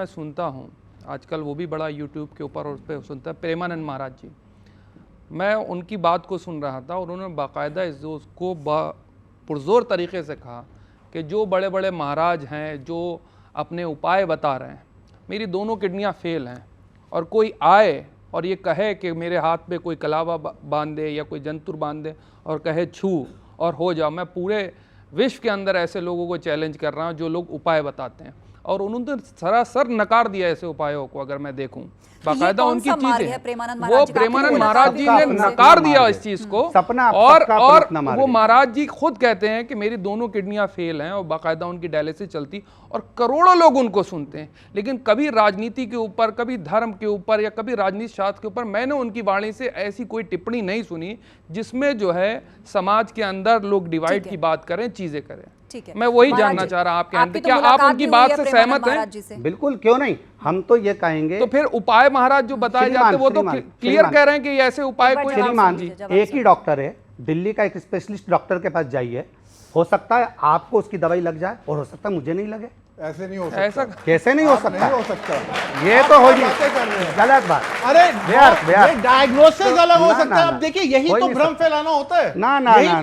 मैं सुनता हूँ आजकल, वो भी बड़ा यूट्यूब के ऊपर और उस पर सुनता है, प्रेमानंद महाराज जी। मैं उनकी बात को सुन रहा था और उन्होंने बाकायदा उसको पुरजोर तरीके से कहा कि जो बड़े बड़े महाराज हैं जो अपने उपाय बता रहे हैं, मेरी दोनों किडनियाँ फेल हैं, और कोई आए और ये कहे कि मेरे हाथ पे कोई कलावा बांध दे या कोई जंतुर बांध दे और कहे छू और हो जाओ, मैं पूरे विश्व के अंदर ऐसे लोगों को चैलेंज कर रहा हूँ जो लोग उपाय बताते हैं। और उन्होंने सरासर नकार दिया ऐसे उपायों को। अगर मैं देखूं बाकायदा उनकी चीजें, वो प्रेमानंद महाराज जी ने नकार दिया इस चीज को। और वो महाराज जी खुद कहते हैं कि मेरी दोनों किडनियां फेल हैं और बाकायदा उनकी डायलिसिस चलती, और करोड़ों लोग उनको सुनते हैं। लेकिन कभी राजनीति के ऊपर, कभी धर्म के ऊपर या कभी राजनीति शास्त्र के ऊपर मैंने उनकी वाणी से ऐसी कोई टिप्पणी नहीं सुनी जिसमें जो है समाज के अंदर लोग डिवाइड की बात करें, चीजें करें। मैं वही जानना चाह रहा आपके अंदर, क्या आप उनकी बात से सहमत हैं? बिल्कुल, क्यों नहीं। हम तो ये कहेंगे, तो फिर उपाय महाराज जो बताए जाते हैं वो तो क्लियर कह रहे हैं कि ऐसे उपाय कोई। श्रीमान जी, एक ही डॉक्टर है, दिल्ली का एक स्पेशलिस्ट डॉक्टर के पास जाइए, हो सकता है आपको उसकी दवाई लग जाए और हो सकता है मुझे नहीं लगे। ऐसे नहीं हो सकता। ऐसा कैसे नहीं हो सकता? नहीं हो सकता, ये तो हो गलत बात। अरे डायग्नोसिस अलग हो सकता है। अब देखिए, यही तो भ्रम फैलाना होता है।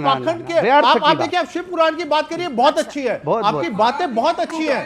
पाखंड के आप देखिए, आप शिव पुराण की बात करिए, बहुत अच्छी है, आपकी बातें बहुत अच्छी है।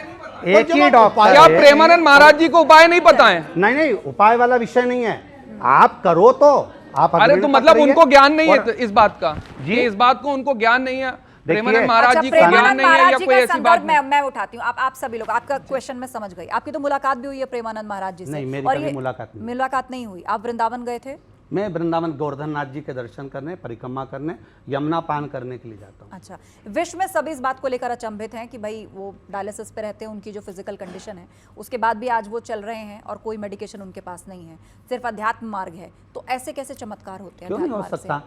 एक ही डॉक्टर, क्या प्रेमानंद महाराज जी को उपाय नहीं पता है? नहीं, उपाय वाला विषय नहीं है, आप करो तो आप। अरे तो मतलब उनको ज्ञान नहीं है इस बात का जी, इस बात को उनको ज्ञान नहीं है, प्रेमानंद महाराज जी को ज्ञान नहीं है या कोई ऐसी बात। मैं उठाती हूँ, आप सभी लोग, आपका क्वेश्चन मैं समझ गई। आपकी तो मुलाकात भी हुई है प्रेमानंद महाराज जी से? नहीं, मेरी कभी मुलाकात नहीं हुई। आप वृंदावन गए थे? मैं वृंदावन गोवर्धन नाथ जी के दर्शन करने, परिक्रमा करने, यमुना पान करने के लिए जाता हूँ। अच्छा, विश्व में सभी इस बात को लेकर अचंभित हैं कि भाई वो डायलिसिस पे रहते हैं, उनकी जो फिजिकल कंडीशन है उसके बाद भी आज वो चल रहे हैं और कोई मेडिकेशन उनके पास नहीं है, सिर्फ अध्यात्म मार्ग है। तो ऐसे कैसे चमत्कार होते हैं? क्यों नहीं हो सकता?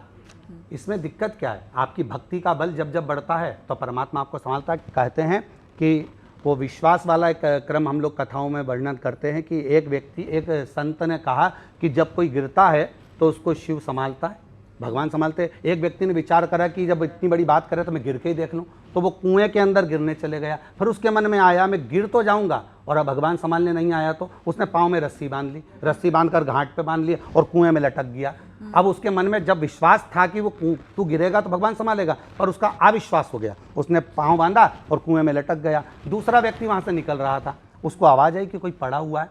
इसमें दिक्कत क्या है? आपकी भक्ति का बल जब जब बढ़ता है तो परमात्मा आपको संभालता है। कहते हैं कि वो विश्वास वाला एक क्रम हम लोग कथाओं में वर्णन करते हैं कि एक संत ने कहा कि जब कोई गिरता है तो उसको शिव संभालता है, भगवान संभालते हैं। एक व्यक्ति ने विचार करा कि जब इतनी बड़ी बात करे तो मैं गिर के ही देख लूं, तो वो कुएं के अंदर गिरने चले गया। फिर उसके मन में आया मैं गिर तो जाऊंगा, और अब भगवान संभालने नहीं आया, तो उसने पाँव में रस्सी बांध ली, रस्सी बांधकर घाट पे बांध लिया और कुएं में लटक गया। अब उसके मन में जब विश्वास था कि वो तू गिरेगा तो भगवान संभालेगा, पर उसका अविश्वास हो गया, उसने पाँव बांधा और कुएं में लटक गया। दूसरा व्यक्ति वहाँ से निकल रहा था, उसको आवाज़ आई कि कोई पड़ा हुआ है,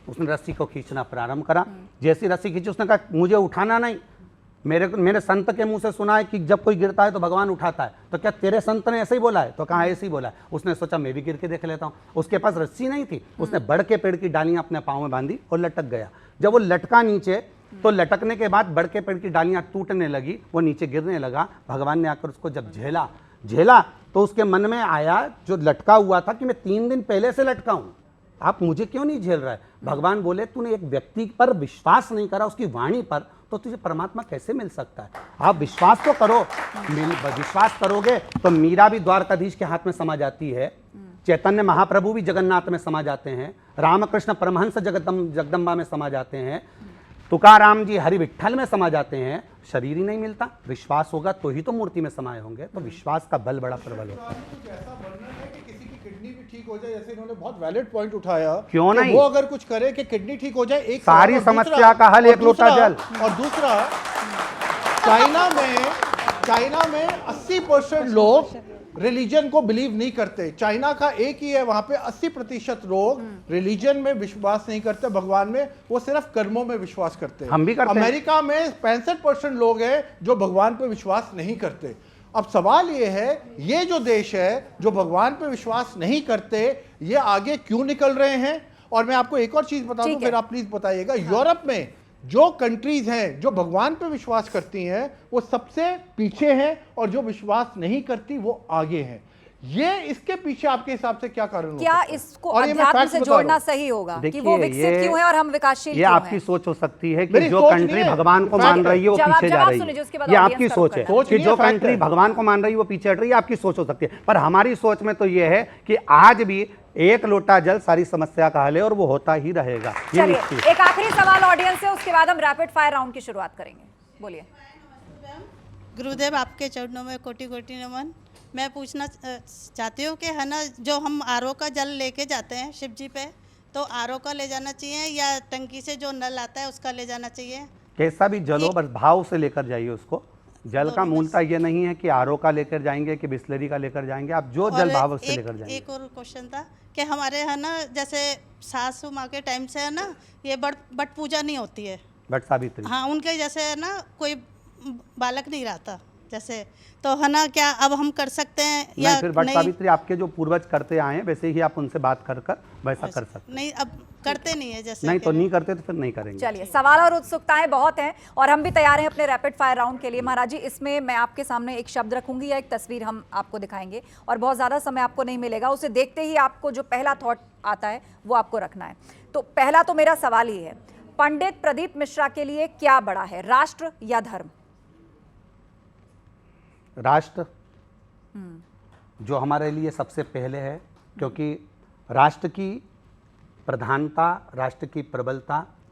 उसने रस्सी को खींचना प्रारंभ करा। जैसी रस्सी खींची उसने कहा मुझे उठाना नहीं, मेरे संत के मुंह से सुना है कि जब कोई गिरता है तो भगवान उठाता है, तो क्या तेरे संत ने ऐसे ही बोला है? तो कहाँ ऐसे ही बोला है। उसने सोचा मैं भी गिर के देख लेता हूँ। उसके पास रस्सी नहीं थी, उसने बड़ के पेड़ की डालियां अपने पाँव में बांधी और लटक गया। जब वो लटका नीचे, तो लटकने के बाद बड़ के पेड़ की डालियां टूटने लगी, वो नीचे गिरने लगा। भगवान ने आकर उसको जब झेला तो उसके मन में आया जो लटका हुआ था कि मैं 3 दिन पहले से लटका हूँ, आप मुझे क्यों नहीं झेल रहा है? भगवान बोले तूने एक व्यक्ति पर विश्वास नहीं करा, उसकी वाणी पर, तो तुझे परमात्मा कैसे मिल सकता है? आप विश्वास तो करो। विश्वास करोगे तो मीरा भी द्वारकाधीश के हाथ में समा जाती है, चैतन्य महाप्रभु भी जगन्नाथ में समा जाते हैं, रामकृष्ण परमहंस जगदम्बा में समा जाते हैं, तुकाराम जी हरि विठ्ठल में समा जाते हैं। शरीर ही नहीं मिलता, विश्वास होगा तो ही तो मूर्ति में समाये होंगे। तो विश्वास का बल बड़ा प्रबल होता है। किडनी भी ठीक हो जाए, जैसे इन्होंने बहुत वैलिड पॉइंट उठाया, क्यों नहीं? वो अगर कुछ करे कि किडनी ठीक हो जाए, एक सारी समस्या का हल एक लोटा जल। और दूसरा, चाइना में 80% लोग रिलीजन को बिलीव नहीं करते। चाइना का एक ही है, वहां पे 80% लोग रिलीजन में विश्वास नहीं करते, भगवान में, वो सिर्फ कर्मों में विश्वास करते हैं। हम भी करते हैं। अमेरिका में 65% लोग हैं जो भगवान पे विश्वास नहीं करते। अब सवाल ये है, ये जो देश है जो भगवान पे विश्वास नहीं करते, ये आगे क्यों निकल रहे हैं? और मैं आपको एक और चीज बता दूं, फिर आप प्लीज बताइएगा। यूरोप में जो कंट्रीज हैं जो भगवान पे विश्वास करती हैं वो सबसे पीछे हैं, और जो विश्वास नहीं करती वो आगे हैं। ये इसके पीछे आपके हिसाब से क्या कारण? क्या इसको अध्यात्म से जोड़ना सही होगा कि वो विकसित क्यों है और हम विकासशील क्यों हैं? ये आपकी सोच हो सकती है कि जो कंट्री भगवान को मान रही है वो पीछे जा रही है। ये आपकी सोच है कि जो कंट्री भगवान को मान रही है वो पीछे हट रही है, आपकी सोच हो सकती है। पर हमारी सोच में तो ये है कि आज भी एक लोटा जल सारी समस्या का हल है और वो होता ही रहेगा। एक आखिरी सवाल ऑडियंस से, उसके बाद हम रैपिड फायर राउंड की शुरुआत करेंगे। बोलिए। गुरुदेव, आपके चरणों में कोटि कोटि नमन। मैं पूछना चाहती हूँ कि है ना, जो हम आरओ का जल लेके जाते हैं शिव जी पे, तो आरओ का ले जाना चाहिए या टंकी से जो नल आता है उसका ले जाना चाहिए? कैसा भी जल हो, बस भाव से लेकर जाइए उसको। जल का मूलता ये नहीं है कि आरओ का लेकर जाएंगे कि बिस्लरी का लेकर जाएंगे, आप जो जल भाव से लेकर जाएंगे। एक और क्वेश्चन था कि हमारे है ना, जैसे सासू माँ के टाइम से है ना, ये बट पूजा नहीं होती है। बट सावित्री, हाँ, उनके जैसे है ना कोई बालक नहीं रहता जैसे, तो है ना, क्या अब हम कर सकते हैं या नहीं? फिर बट नहीं? सावित्री आपके जो पूर्वज करते आए हैं वैसे ही आप उनसे बात कर कर वैसा कर सकते नहीं, अब करते नहीं है जैसे। नहीं तो नहीं करते तो फिर नहीं करेंगे। चलिए, सवाल और उत्सुकताएं बहुत हैं और हम भी तैयार हैं अपने रैपिड फायर राउंड के लिए। महाराज जी, इसमें मैं आपके सामने एक शब्द रखूंगी या एक तस्वीर हम आपको दिखाएंगे और बहुत ज़्यादा समय आपको नहीं मिलेगा। उसे देखते ही आपको जो पहला थॉट आता है वो आपको रखना है। तो पहला तो मेरा सवाल ये है, पंडित प्रदीप मिश्रा के लिए क्या बड़ा है, राष्ट्र या धर्म? राष्ट्र जो हमारे लिए सबसे पहले है, क्योंकि राष्ट्र की प्रधानता, राष्ट्र की प्रबलता